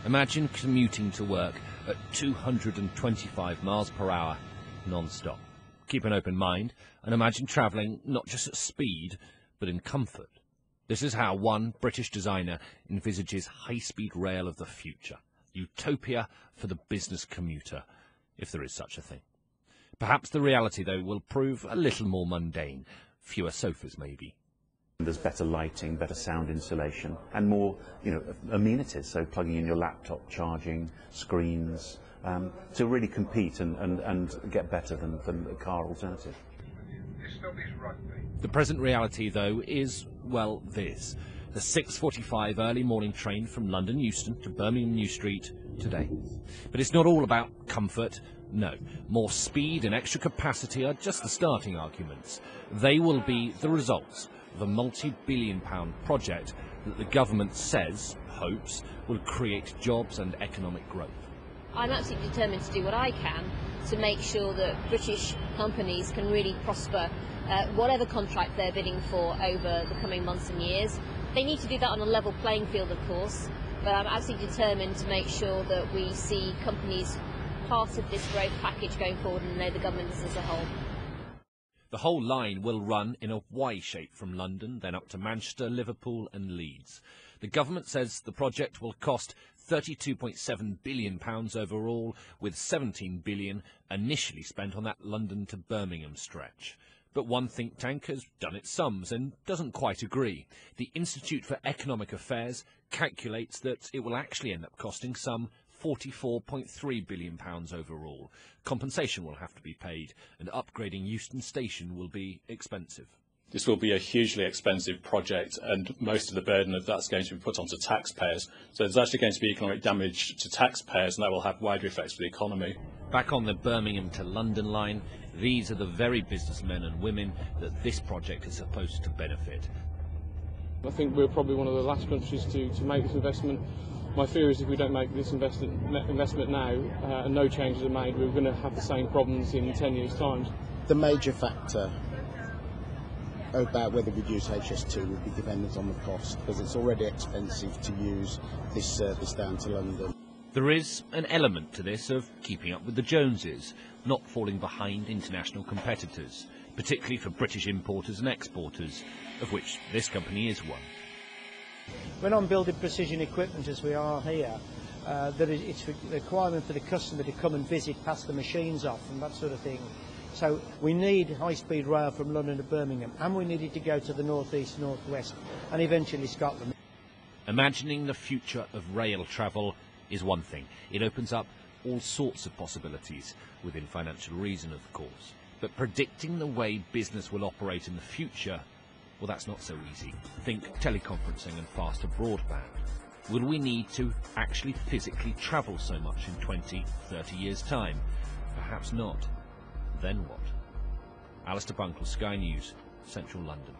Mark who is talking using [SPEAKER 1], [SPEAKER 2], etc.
[SPEAKER 1] Imagine commuting to work at 225 miles per hour, non-stop. Keep an open mind and imagine travelling not just at speed, but in comfort. This is how one British designer envisages high-speed rail of the future. Utopia for the business commuter, if there is such a thing. Perhaps the reality, though, will prove a little more mundane. Fewer sofas, maybe.
[SPEAKER 2] There's better lighting, better sound insulation, and more, amenities. So plugging in your laptop, charging, screens, to really compete and get better than the car alternative.
[SPEAKER 1] The present reality, though, is, well, this. The 6:45 early morning train from London Euston to Birmingham New Street today. But it's not all about comfort. No, more speed and extra capacity are just the starting arguments. They will be the results of a multi-billion-pound project that the government hopes, will create jobs and economic growth.
[SPEAKER 3] I'm absolutely determined to do what I can to make sure that British companies can really prosper whatever contract they're bidding for over the coming months and years. They need to do that on a level playing field, of course, but I'm absolutely determined to make sure that we see companies part of this growth package going forward and know the government as a whole.
[SPEAKER 1] The whole line will run in a Y shape from London, then up to Manchester, Liverpool and Leeds. The government says the project will cost £32.7 billion overall, with £17 billion initially spent on that London to Birmingham stretch. But one think tank has done its sums and doesn't quite agree. The Institute for Economic Affairs calculates that it will actually end up costing some £44.3 billion overall. Compensation will have to be paid, and upgrading Euston Station will be expensive.
[SPEAKER 4] This will be a hugely expensive project, and most of the burden of that's going to be put onto taxpayers. So there's actually going to be economic damage to taxpayers, and that will have wider effects for the economy.
[SPEAKER 1] Back on the Birmingham to London line, these are the very businessmen and women that this project is supposed to benefit.
[SPEAKER 5] I think we're probably one of the last countries to make this investment. My fear is if we don't make this investment now and no changes are made, we're going to have the same problems in 10 years' time.
[SPEAKER 6] The major factor about whether we use HS2 would be dependent on the cost, because it's already expensive to use this service down to London.
[SPEAKER 1] There is an element to this of keeping up with the Joneses, not falling behind international competitors, particularly for British importers and exporters, of which this company is one.
[SPEAKER 7] When I'm building precision equipment as we are here, it's a requirement for the customer to come and visit, pass the machines off and that sort of thing. So we need high-speed rail from London to Birmingham, and we need it to go to the north-east, north-west and eventually Scotland.
[SPEAKER 1] Imagining the future of rail travel is one thing. It opens up all sorts of possibilities, within financial reason of course. But predicting the way business will operate in the future, well, that's not so easy. Think teleconferencing and faster broadband. Will we need to actually physically travel so much in 20, 30 years' time? Perhaps not. Then what? Alistair Bunkall, Sky News, Central London.